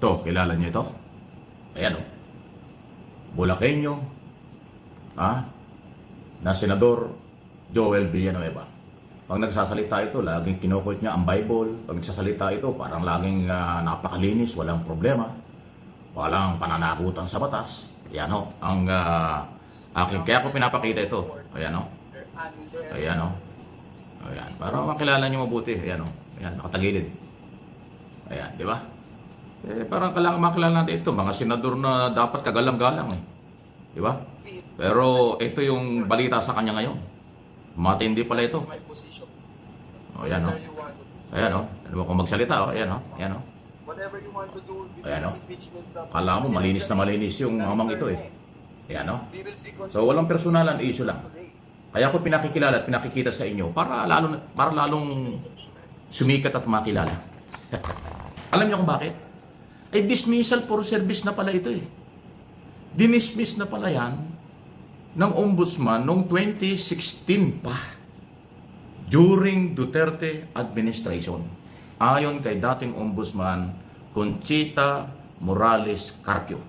To, kilala niyo ito? Ayan o. Bulakenyo, na Senador Joel Villanueva. Pag nagsasalita ito, laging kinukot niya ang Bible. Pag nagsasalita ito, parang laging napakalinis, walang problema. Walang pananagutan sa batas. Ayan o. Ang aking, kaya ko pinapakita ito. Ayan o. Ayan o. Ayan. Para makilala niyo mabuti. Ayan o. Ayan, nakatagilid. Ayan, di ba? Parang kailangan makilala natin ito. Mga senador na dapat kagalang-galang eh. Di ba? Pero ito yung balita sa kanya ngayon. Matindi pala ito. O, ayan o. Ayan o. Ano ba kung magsalita o? Ayan o. Ayan o. Ayan o. Kala mo malinis na malinis yung mamang ito eh. Ayan o. So walang personalan, issue lang. Kaya ako pinakikilala at pinakikita sa inyo para lalong sumikat at makilala. Alam niyo kung bakit? Ay dismissal for service na pala ito eh. Dinismiss na pala yan ng ombudsman noong 2016 pa. During Duterte administration. Ayon kay dating ombudsman Conchita Morales Carpio.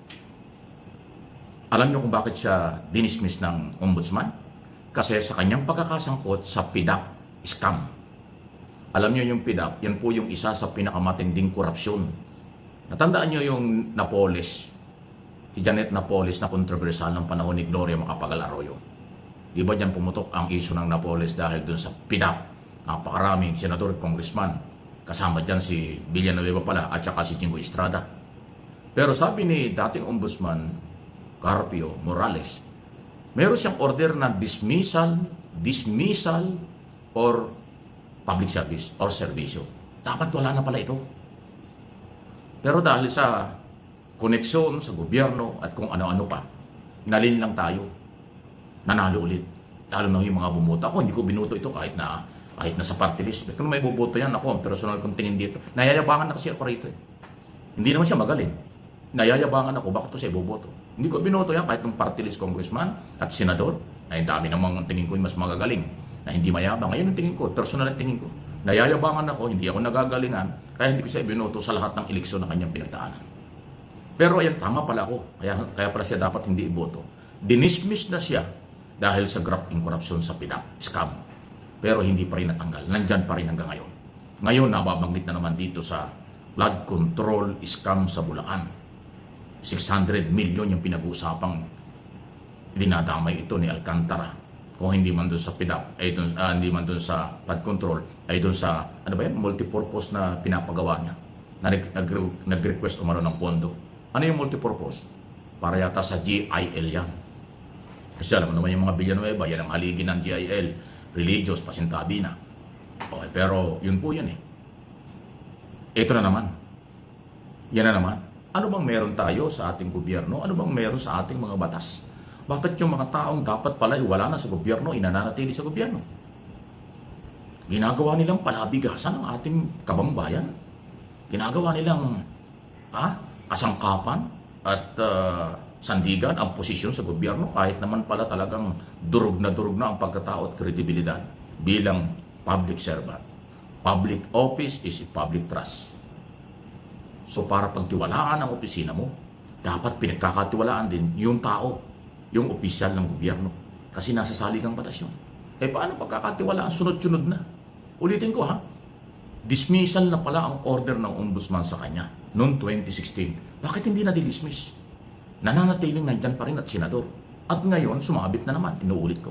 Alam niyo kung bakit siya dinismiss ng ombudsman? Kasi sa kanyang pagkakasangkot sa PDAP scam. Alam niyo yung PDAP, yan po yung isa sa pinakamatinding korupsyon. Natandaan niyo yung Napoles, si Janet Napoles na kontrobersyal ng panahon ni Gloria Macapagal Arroyo. Di ba dyan pumutok ang issue ng Napoles dahil dun sa PDAP? Napakaraming senador, congressman. Kasama dyan si Villanueva pala at saka si Jingo Estrada. Pero sabi ni dating ombudsman Carpio Morales, meron siyang order na dismissal or public service or serbisyo. Dapat wala na pala ito. Pero dahil sa koneksyon sa gobyerno at kung ano-ano pa, nalin lang tayo. Nanalo ulit. Lalo na yung mga bumuto. Ako, hindi ko binuto ito kahit na sa party list. Kung may buboto yan, ako, ang personal kong tingin dito. Nayayabangan na kasi ako rito eh. Hindi naman siya magaling. Nayayabangan ako, bakit ito siya iboboto? Hindi ko binoto yan kahit ng party list congressman at senador. Ay dami namang tingin ko mas magagaling na hindi mayabang. Ngayon ang tingin ko, personal ang tingin ko. Nayayabangan ako, hindi ako nagagalingan, kaya hindi ko siya binoto sa lahat ng eleksyon na kanyang pinagdaanan. Pero ayan, tama pala ako. Kaya pala siya dapat hindi iboto. Dinismiss na siya dahil sa graft in corruption sa PDAP scam. Pero hindi pa rin natanggal. Nandyan pa rin hanggang ngayon. Ngayon, nababanggit na naman dito sa flood control scam sa Bulacan. 600 million yung pinag-uusapang dinadamay ito ni Alcantara. Kung hindi man doon sa PDAP, ay doon, hindi man doon sa flood control, ay doon sa, ano ba yan, multipurpose na pinapagawa niya. Nag-request umano ng pondo. Ano yung multipurpose? Para yata sa GIL yan. Kasi alam mo naman yung mga Villanueva, yan ang haligi ng GIL, religious, pasintabi na. Okay, pero yun po yan eh. Ito na naman. Yan na naman. Ano bang meron tayo sa ating gobyerno? Ano bang meron sa ating mga batas? Bakit yung mga taong dapat pala wala na sa gobyerno, inananatili sa gobyerno? Ginagawa nilang palabigasan ng ating kabangbayan. Ginagawa nilang kasangkapan at sandigan ang posisyon sa gobyerno kahit naman pala talagang durog na ang pagkatao at kredibilidad bilang public servant. Public office is a public trust. So para pagtiwalaan ang opisina mo, dapat pinagkakatiwalaan din yung tao, yung opisyal ng gobyerno. Kasi nasa saligang batas yun. Paano pagkakatiwalaan? Sunod-sunod na. Ulitin ko dismissal na pala ang order ng ombudsman sa kanya noong 2016. Bakit hindi na-dismiss? Nananatiling nandyan pa rin at senador. At ngayon, sumabit na naman. Inuulit ko.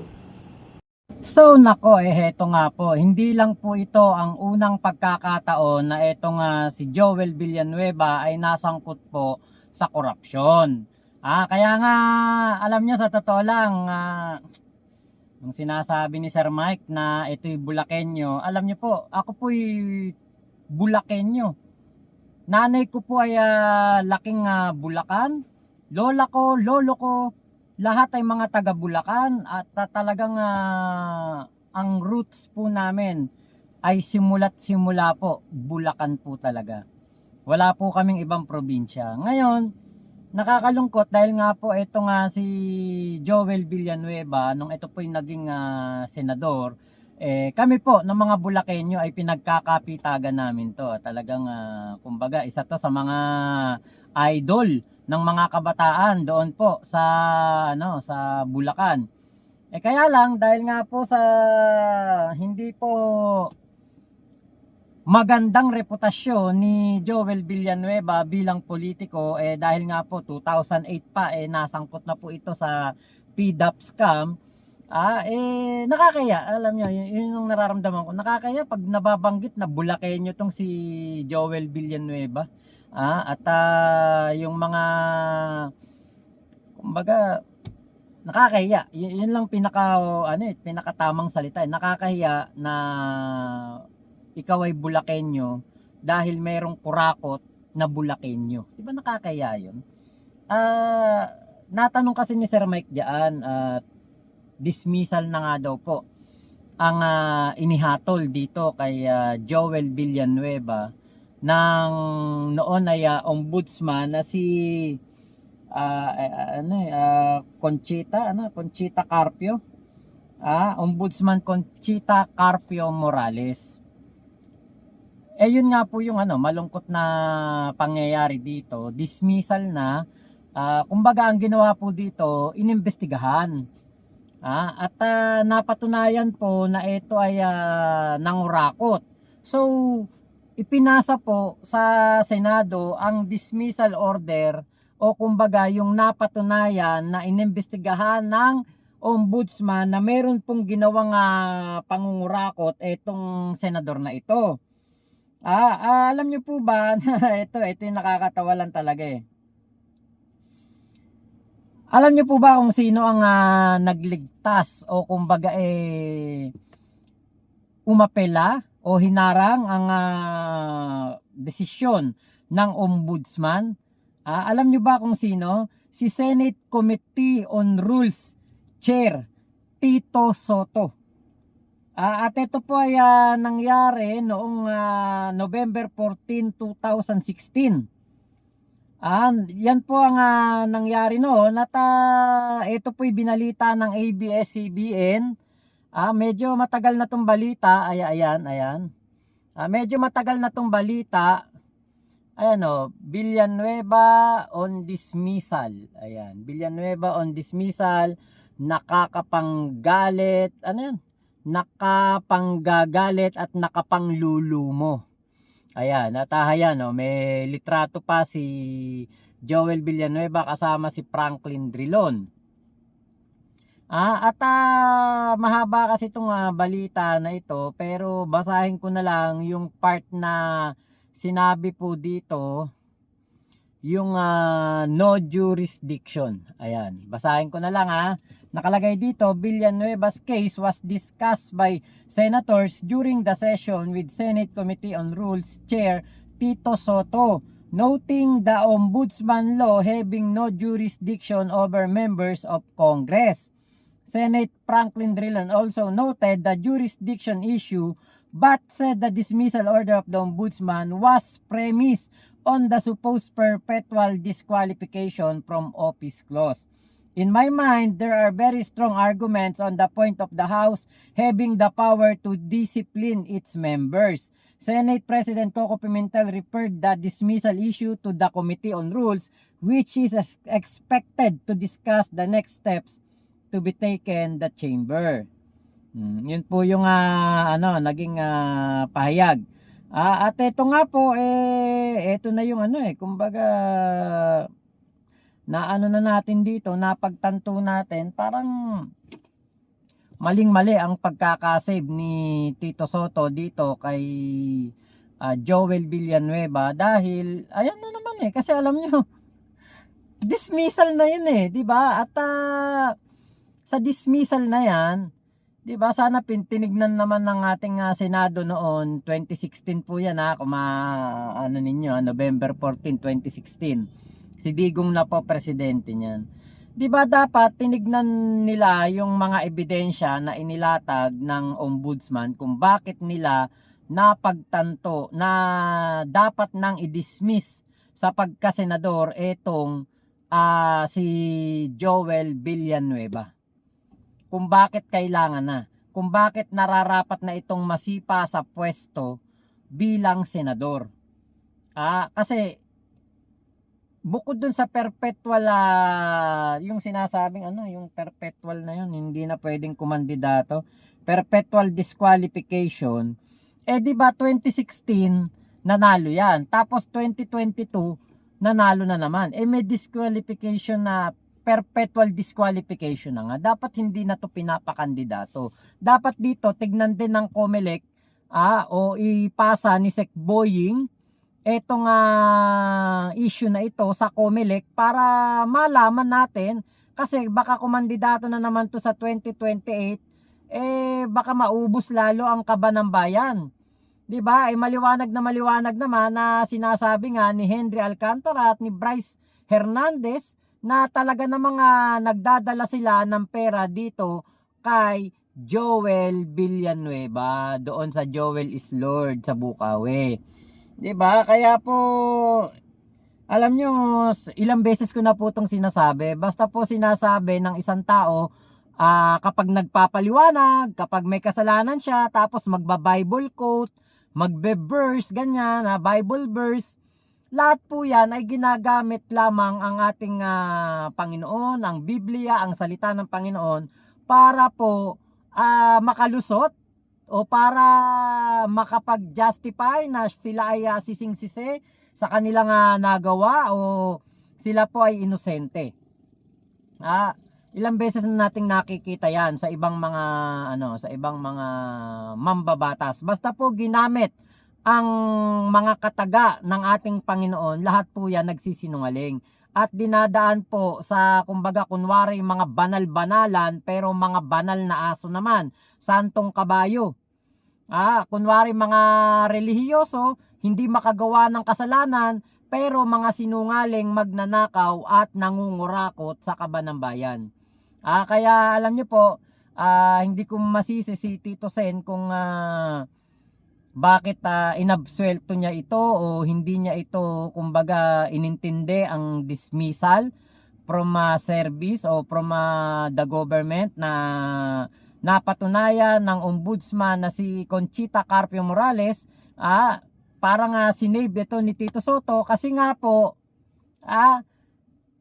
So nako, heto nga po, hindi lang po ito ang unang pagkakataon na etong si Joel Villanueva ay nasangkot po sa korupsyon. Kaya nga, alam nyo sa totoo lang, yung sinasabi ni Sir Mike na ito'y Bulakenyo, alam nyo po, ako po'y Bulakenyo. Nanay ko po ay laking Bulacan, lola ko, lolo ko, lahat ay mga taga Bulacan at talagang ang roots po namin ay simula po Bulacan po talaga. Wala po kaming ibang probinsya. Ngayon, nakakalungkot dahil nga po ito nga si Joel Villanueva nung ito po yung naging senador, Kami po ng mga Bulakenyo ay pinagkakapitagan namin to. Talagang kumbaga isa to sa mga idol ng mga kabataan doon po sa sa Bulacan. Kaya lang dahil nga po sa hindi po magandang reputasyon ni Joel Villanueva bilang politiko, dahil nga po 2008 pa nasangkot na po ito sa PDAP scam. Nakakaya, alam nyo, yun yung nararamdaman ko. Nakakaya pag nababanggit na Bulakenyo tong si Joel Villanueva. Yung mga, kumbaga, nakakahiya. Yun lang pinakatamang salita. Nakakahiya na ikaw ay Bulakenyo dahil merong kurakot na Bulakenyo. Di ba nakakahiya yun? Natanong kasi ni Sir Mike diyan at dismissal na nga daw po ang inihatol dito kay Joel Villanueva ng noon ay ombudsman na si Conchita Carpio. Ombudsman Conchita Carpio Morales. Yun nga po yung malungkot na pangyayari dito. Dismissal na. Kumbaga ang ginawa po dito, inimbestigahan. Napatunayan po na ito ay nangurakot. So, ipinasa po sa Senado ang dismissal order o kumbaga yung napatunayan na inimbestigahan ng ombudsman na meron pong ginawang pangungurakot itong senador na ito. Alam niyo po ba na ito yung nakakatawa lang talaga Alam niyo po ba kung sino ang nagligtas o kumbaga umapela o hinarang ang desisyon ng ombudsman? Alam niyo ba kung sino? Si Senate Committee on Rules Chair Tito Soto. At ito po ay nangyari noong November 14, 2016. Yan po ang nangyari noon at ito po'y binalita ng ABS-CBN. Medyo matagal na tong balita. Ayan. Medyo matagal na tong balita. Villanueva on dismissal. Ayan, Villanueva on dismissal, nakakapanggalit. Nakapanggagalit at nakapanglulumo. Ayan, may litrato pa si Joel Villanueva kasama si Franklin Drilon. Mahaba kasi itong balita na ito, pero basahin ko na lang yung part na sinabi po dito, yung no jurisdiction. Ayan, basahin ko na lang Nakalagay dito, Villanueva's case was discussed by senators during the session with Senate Committee on Rules Chair Tito Soto, noting the ombudsman law having no jurisdiction over members of Congress. Senate Franklin Drilon also noted the jurisdiction issue but said the dismissal order of the ombudsman was premised on the supposed perpetual disqualification from office clause. In my mind, there are very strong arguments on the point of the House having the power to discipline its members. Senate President Coco Pimentel referred the dismissal issue to the Committee on Rules, which is expected to discuss the next steps to be taken the chamber. Yun po yung naging pahayag. At ito nga po ito na yung kumbaga na na natin dito, napagtanto natin parang maling-mali ang pagkakasave ni Tito Soto dito kay Joel Villanueva dahil ayan na naman kasi alam nyo dismissal na yun di ba? At sa dismissal na yan, di ba, sana tinignan naman ng ating Senado noon 2016 po yan kung ninyo November 14, 2016. Si Digong na po presidente niyan. 'Di ba dapat tinignan nila yung mga ebidensya na inilatag ng ombudsman kung bakit nila napagtanto na dapat nang i-dismiss sa pagkasenador etong si Joel Villanueva. Kung bakit kailangan na. kung bakit nararapat na itong masipa sa pwesto bilang senador. Kasi bukod dun sa perpetual, yung sinasabing yung perpetual na yun, hindi na pwedeng kumandidato, perpetual disqualification, di ba 2016 nanalo yan, tapos 2022 nanalo na naman, may disqualification na, perpetual disqualification na nga, dapat hindi na to pinapakandidato. Dapat dito tignan din ng COMELEC o ipasa ni Sec Boying etong issue na ito sa COMELEC para malaman natin, kasi baka kumandidato na naman to sa 2028, baka maubos lalo ang kaba ng bayan. 'Di ba? Maliwanag naman na sinasabi nga ni Henry Alcantara at ni Bryce Hernandez na talaga na mga nagdadala sila ng pera dito kay Joel Villanueva doon sa Joel is Lord sa Bukawi. 'Di ba? Kaya po alam nyo, ilang beses ko na po itong sinasabi. Basta po sinasabi ng isang tao, kapag nagpapaliwanag, kapag may kasalanan siya, tapos magba-Bible quote, magbe-verse, ganyan, Bible verse, lahat po yan ay ginagamit lamang ang ating Panginoon, ang Biblia, ang salita ng Panginoon, para po makalusot o para makapag-justify na sila ay sising-sisi sa kanilang nagawa o sila po ay inosente. Ilang beses na nating nakikita yan sa ibang mga mambabatas. Basta po ginamit ang mga kataga ng ating Panginoon, lahat po yan nagsisinungaling. At dinadaan po sa kumbaga kunwari mga banal-banalan pero mga banal na aso naman, santong kabayo. Kunwari mga relihiyoso, hindi makagawa ng kasalanan pero mga sinungaling, magnanakaw at nangungurakot sa kaba ng bayan. Kaya alam niyo po, hindi ko masisi si Tito Sen kung bakit inabsuelto niya ito o hindi niya ito kumbaga inintindi ang dismissal from service o from the government na napatunayan ng ombudsman na si Conchita Carpio Morales. Parang sinave ito ni Tito Soto kasi nga po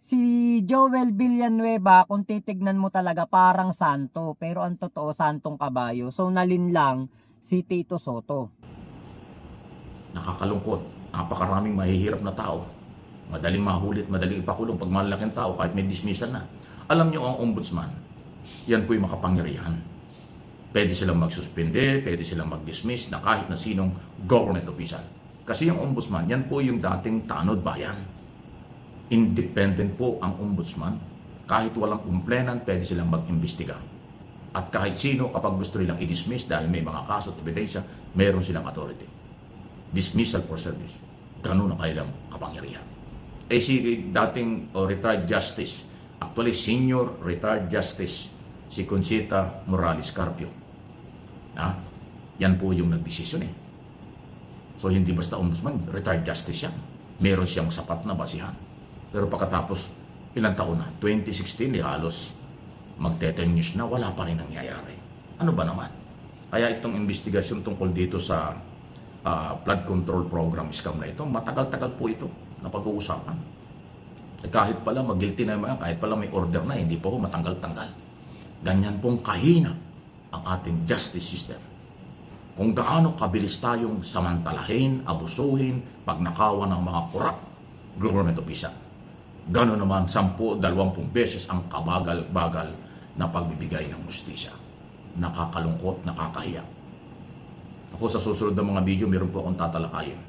si Joel Villanueva, kung titignan mo talaga parang santo, pero ang totoo santong kabayo. So nalinlang si Tito Soto. Nakakalungkot. Napakaraming mahihirap na tao. Madaling mahulit, madaling ipakulong pag malaking tao kahit may dismissal na. Alam niyo ang ombudsman, yan po'y makapangyarihan. Pwede silang magsuspende, pwede silang mag-dismiss na kahit na sinong government official. Kasi yung ombudsman, yan po yung dating tanod bayan. Independent po ang ombudsman. Kahit walang kumplenan, pwede silang mag-imbestiga. At kahit sino, kapag gusto nilang i-dismiss dahil may mga kaso at ebidensya, meron silang authority. Dismissal for service. Ganun ang kailang kapangyarihan. Si dating retired justice, actually senior retired justice, si Conchita Morales Carpio. Yan po yung nagdesisyon . So hindi basta ombudsman, retired justice yan. Meron siyang sapat na basihan. Pero pagkatapos, ilang taon na, 2016, halos magte-10 years na, wala pa rin nangyayari. Ano ba naman? Kaya itong investigasyon tungkol dito sa flood control program scam na ito, matagal-tagal po ito na pag-uusapan. Kahit pala mag-guilty na mga, kahit pala may order na, hindi po matanggal-tanggal. Ganyan pong kahina ang ating justice system. Kung gaano kabilis tayong samantalahin, abusuhin, pagnakawan ng mga korap government official. Gano'n naman 10-20 beses ang kabagal-bagal na pagbibigay ng hustisya. Nakakalungkot, nakakahiya. Ako sa susunod ng mga video, meron po akong tatalakayin.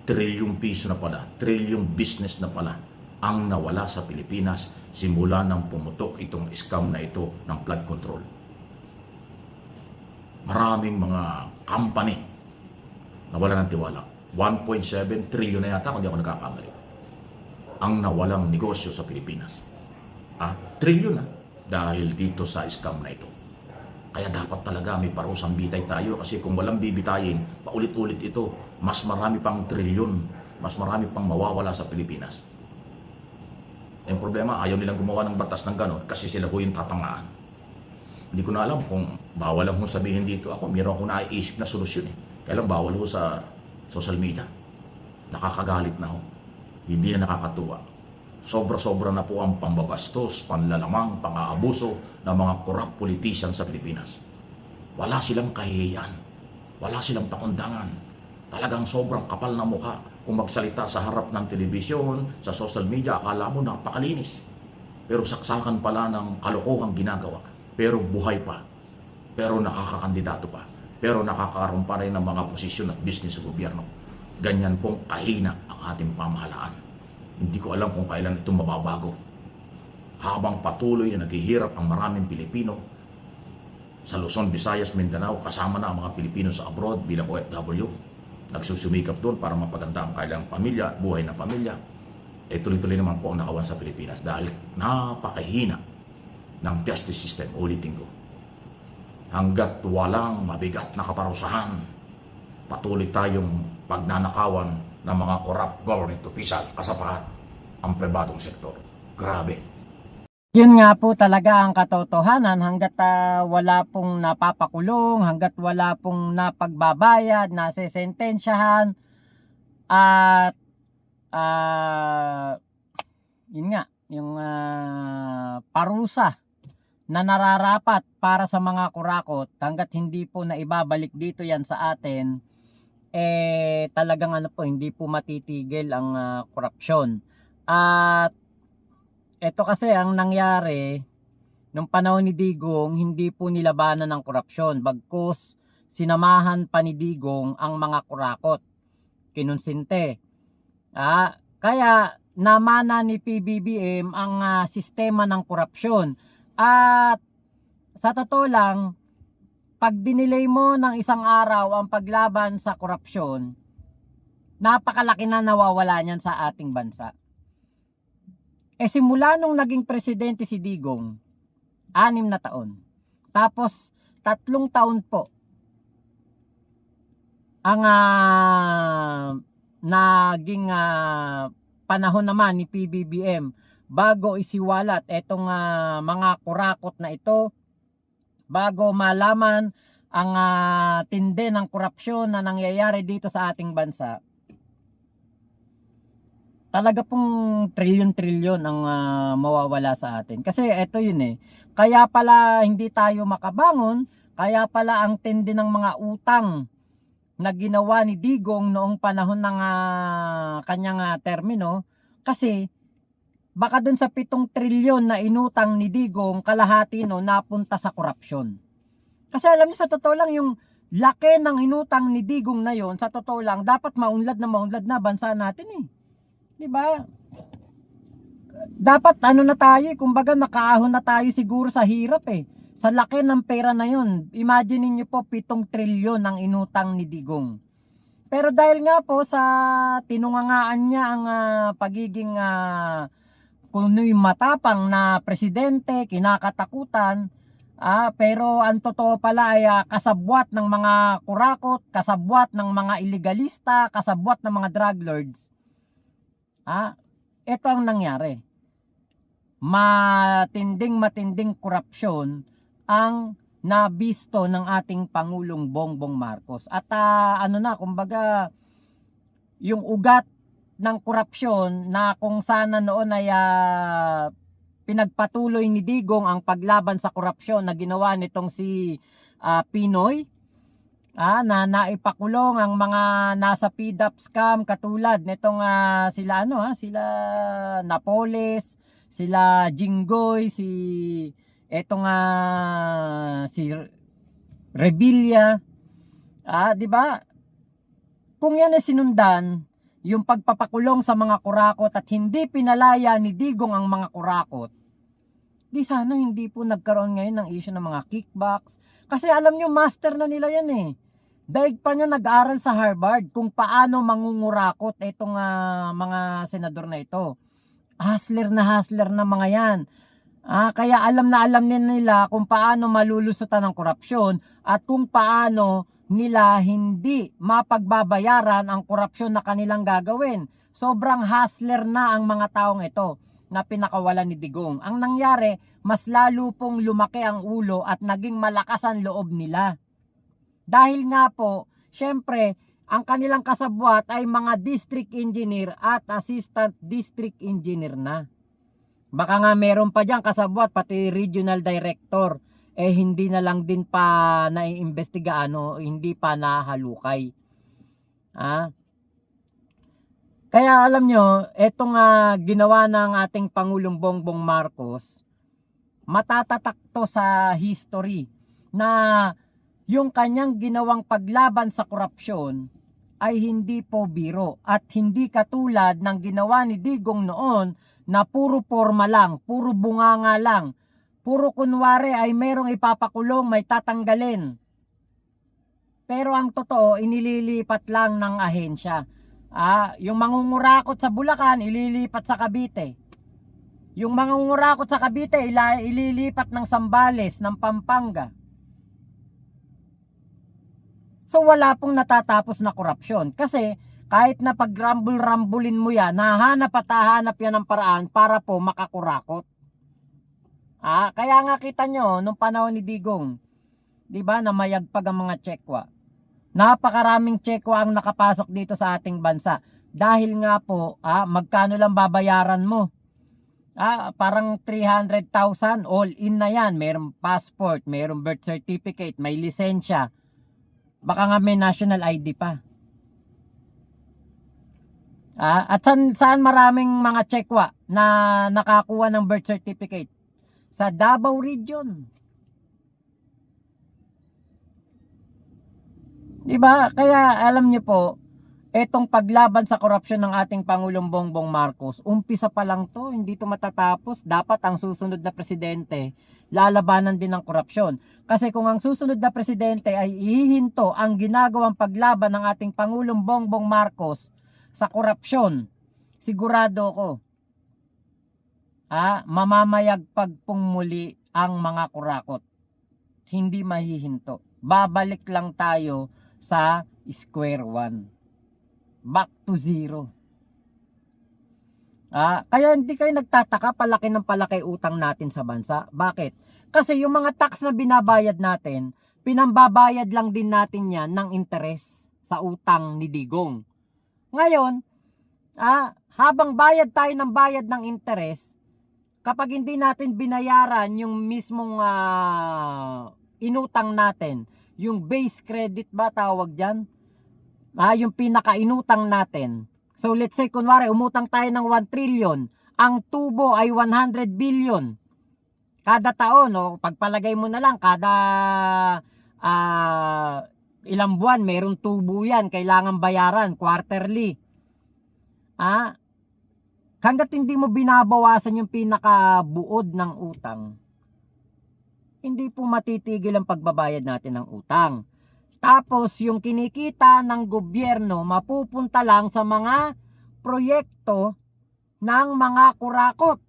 Trilyong piso na pala, trilyong business na pala ang nawala sa Pilipinas simula nang pumutok itong scam na ito ng flood control. Maraming mga company nawala ng tiwala. 1.7 trillion na yata kung di ako nagkakamali ang nawalang negosyo sa Pilipinas. Trillion na dahil dito sa scam na ito. Kaya dapat talaga may parusang bitay tayo kasi kung walang bibitayin, paulit-ulit ito, mas marami pang trilyon, mas marami pang mawawala sa Pilipinas. Ang problema, ayaw nilang gumawa ng batas ng ganon kasi sila po yung tatangaan. Hindi ko na alam kung bawal lang kung sabihin dito ako. Meron akong naiisip na solusyon eh. Kaya lang bawal ho sa social media. Nakakagalit na ho. Hindi na nakakatuwa. Sobra-sobra na po ang pambabastos, panlalamang, pang-aabuso ng mga corrupt politicians sa Pilipinas. Wala silang kahihiyan. Wala silang pakundangan. Talagang sobrang kapal na mukha. Kung magsalita sa harap ng telebisyon, sa social media, akala mo napakalinis. Pero saksakan pala ng kalokohang ginagawa. Pero buhay pa. Pero nakakakandidato pa. Pero nakakaroon pa rin ng mga posisyon at business sa gobyerno. Ganyan pong kahina ang ating pamahalaan. Hindi ko alam kung kailan ito mababago. Habang patuloy na naghihirap ang maraming Pilipino sa Luzon, Visayas, Mindanao, kasama na ang mga Pilipino sa abroad bilang OFW, nagsusumikap doon para mapaganda ang kailang pamilya at buhay ng pamilya, tuloy-tuloy naman po ang nakawan sa Pilipinas dahil napakahina ng justice system. Ulitin ko, hanggat walang mabigat na kaparusahan, patuloy tayong pagnanakawan ng mga corrupt government official, kasapahan ang pribadong sektor. Grabe. Yun nga po talaga ang katotohanan, hanggat wala pong napapakulong, hanggat wala pong napagbabayad, nasesentensyahan, at yun nga, yung parusa na nararapat para sa mga kurakot, hanggat hindi po na ibabalik dito yan sa atin, talagang hindi po matitigil ang korupsyon. At ito kasi ang nangyari nung panahon ni Digong, hindi po nilabanan ng korupsyon, bagkus sinamahan pa ni Digong ang mga kurakot, kinunsinte. Kaya namana ni PBBM ang sistema ng korupsyon. At sa totoo lang, pag dinilay mo ng isang araw ang paglaban sa korupsyon, napakalaki na nawawala niyan sa ating bansa. Simula nung naging presidente si Digong, 6 na taon. Tapos 3 taon po ang naging panahon naman ni PBBM bago isiwalat etong mga kurakot na ito, bago malaman ang tindi ng korupsyon na nangyayari dito sa ating bansa. Talaga pong trilyon-trilyon ang mawawala sa atin. Kasi eto yun kaya pala hindi tayo makabangon, kaya pala ang tindi ng mga utang na ginawa ni Digong noong panahon ng kanyang termino, kasi baka dun sa 7 trilyon na inutang ni Digong, kalahati napunta sa korupsyon. Kasi alam niyo, sa totoo lang, yung laki ng inutang ni Digong na yon, sa totoo lang, dapat maunlad na bansa natin diba? Dapat na tayo, kumbaga nakaahon na tayo siguro sa hirap sa laki ng pera na yon. Imagine niyo po, 7 trilyon ang inutang ni Digong. Pero dahil nga po sa tinungangaan niya ang pagiging kuno'y matapang na presidente, kinakatakutan, pero ang totoo pala ay kasabwat ng mga kurakot, kasabwat ng mga illegalista, kasabwat ng mga drug lords. Ito ang nangyari. Matinding korupsyon ang nabisto ng ating Pangulong Bongbong Marcos. At kumbaga, yung ugat ng korupsyon na kung sana noon ay pinagpatuloy ni Digong ang paglaban sa korupsyon na ginawa nitong si Pinoy, na naipakulong ang mga nasa PDAP scam, katulad nitong sila Napoles, sila Jinggoy, si Revilla, di ba? Kung yan ay sinundan, yung pagpapakulong sa mga kurakot, at hindi pinalaya ni Digong ang mga kurakot, di sana hindi po nagkaroon ngayon ng issue ng mga kickbacks. Kasi alam nyo, master na nila yan Daig pa niya nag-aral sa Harvard kung paano mangungurakot itong mga senador na ito. Hustler na mga yan. Kaya alam nila kung paano malulusutan ng korupsyon at kung paano nila hindi mapagbabayaran ang korupsyon na kanilang gagawin. Sobrang hustler na ang mga taong ito. na pinakawalan ni Digong. Ang nangyari, mas lalo pong lumaki ang ulo at naging malakas ang loob nila. Dahil nga po, syempre, ang kanilang kasabwat ay mga district engineer at assistant district engineer na. Baka nga meron pa dyan kasabwat, pati regional director, hindi na lang din pa naiimbestiga, hindi pa nahalukay. Kaya alam nyo, etong ginawa ng ating Pangulong Bongbong Marcos, matatatak to sa history na yung kanyang ginawang paglaban sa korupsyon ay hindi po biro at hindi katulad ng ginawa ni Digong noon na puro forma lang, puro bunganga lang, puro kunwari ay merong ipapakulong, may tatanggalin. Pero ang totoo, inililipat lang ng ahensya. Yung mangungurakot sa Bulacan, ililipat sa Cavite. Yung mangungurakot sa Cavite, ililipat ng Zambales, ng Pampanga. So wala pong natatapos na korupsyon. Kasi kahit na pag-rambul-rambulin mo yan, hahanap at hahanap yan ng paraan para po makakurakot. Kaya nga kita nyo, nung panahon ni Digong, di ba, na mayagpag ang mga tsekwa. Napakaraming tsekwa ang nakapasok dito sa ating bansa. Dahil nga po, magkano lang babayaran mo? Parang 300,000, all in na yan. Mayroong passport, mayroong birth certificate, may lisensya. Baka nga may national ID pa. At saan maraming mga tsekwa na nakakuha ng birth certificate? Sa Davao Region. Diba? Kaya alam niyo po, etong paglaban sa korupsyon ng ating Pangulong Bongbong Marcos, umpisa pa lang to, hindi to matatapos. Dapat ang susunod na presidente, lalabanan din ng korupsyon. Kasi kung ang susunod na presidente ay ihihinto ang ginagawang paglaban ng ating Pangulong Bongbong Marcos sa korupsyon, sigurado ko, mamamayagpag pong muli ang mga kurakot. Hindi mahihinto. Babalik lang tayo sa square one. Back to zero. Kaya hindi kayo nagtataka palaki ng palaki utang natin sa bansa. Bakit? Kasi yung mga tax na binabayad natin, pinambabayad lang din natin yan ng interes sa utang ni Digong. Ngayon, habang bayad tayo ng bayad ng interes, kapag hindi natin binayaran yung mismong inutang natin, yung base credit ba tawag dyan? Yung pinaka-inutang natin. So let's say, kunwari, umutang tayo ng 1 trillion, ang tubo ay 100 billion. Kada taon, pagpalagay mo na lang, kada ilang buwan, mayroong tubo yan, kailangan bayaran, quarterly. Hanggat hindi mo binabawasan yung pinakabuod ng utang, hindi po matitigil ang pagbabayad natin ng utang. Tapos yung kinikita ng gobyerno mapupunta lang sa mga proyekto ng mga kurakot.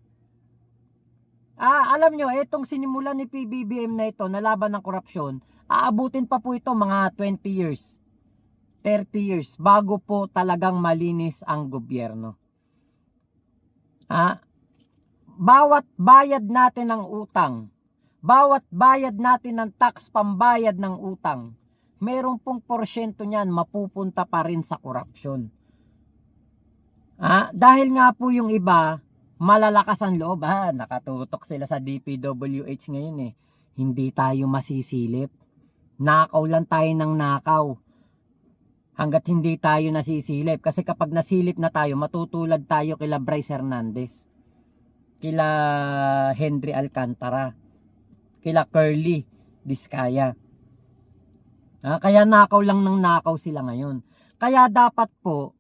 Alam nyo, itong sinimulan ni PBBM na ito na laban ng korupsyon, aabutin pa po ito mga 20 years, 30 years bago po talagang malinis ang gobyerno. Bawat bayad natin ng utang, bawat bayad natin ng tax pambayad ng utang, meron pong porsyento niyan mapupunta pa rin sa korupsyon. Dahil nga po yung iba, malalakas ang loob. Nakatutok sila sa DPWH ngayon Hindi tayo masisilip. Nakaw lang tayo ng nakaw. Hanggat hindi tayo nasisilip. Kasi kapag nasilip na tayo, matutulad tayo kila Bryce Hernandez, kila Henry Alcantara, kila Curly Discaya. Kaya nakaw lang ng nakaw sila ngayon. Kaya dapat po,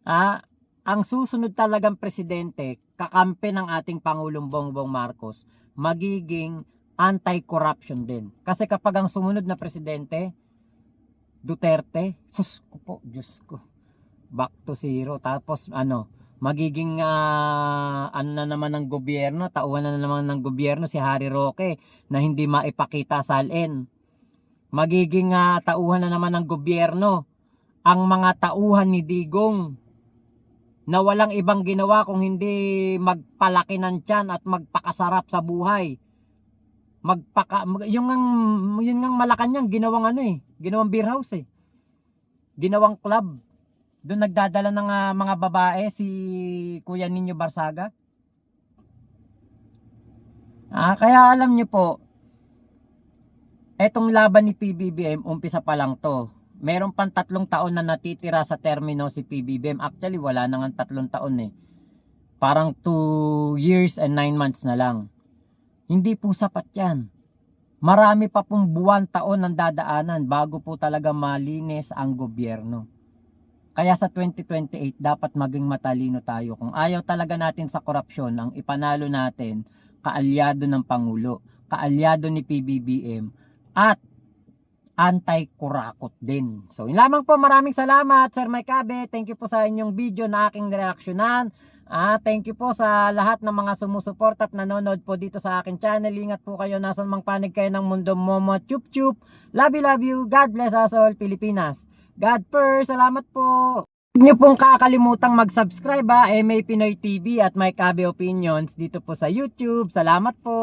ang susunod talagang presidente, kakampi ng ating Pangulong Bongbong Marcos, magiging anti-corruption din. Kasi kapag ang sumunod na presidente, Duterte, sus ko po, Diyos ko, back to zero. Tapos magiging na naman ng gobyerno, tauhan na naman ng gobyerno si Harry Roque na hindi maipakita salin. Magiging tauhan na naman ng gobyerno ang mga tauhan ni Digong na walang ibang ginawa kung hindi magpalaki ng tiyan at magpakasarap sa buhay. Yun ngang Malacanang ginawang ginawang beer house ginawang club. Doon nagdadala ng mga babae si Kuya Nino Barsaga. Kaya alam nyo po, etong laban ni PBBM, umpisa pa lang to. Meron pang 3 taon na natitira sa termino si PBBM. Actually, wala na nga 3 taon Parang 2 years and 9 months na lang. Hindi po sapat yan. Marami pa pong buwan, taon ang dadaanan bago po talaga malinis ang gobyerno. Kaya sa 2028, dapat maging matalino tayo. Kung ayaw talaga natin sa korupsyon, ang ipanalo natin, kaalyado ng Pangulo, kaalyado ni PBBM, at anti-kurakot din. So, yun lamang po. Maraming salamat, Sir Mike Abe. Thank you po sa inyong video na aking reaksyonan. Thank you po sa lahat ng mga sumusuport at nanonood po dito sa akin channel. Ingat po kayo, nasan mang panig kayo ng mundo. Momo, chup chup. Love you. God bless us all, Pilipinas. God first. Salamat po. Huwag niyo pong kakalimutang mag-subscribe MA Pinoy TV at Mike Abe Opinions dito po sa YouTube. Salamat po.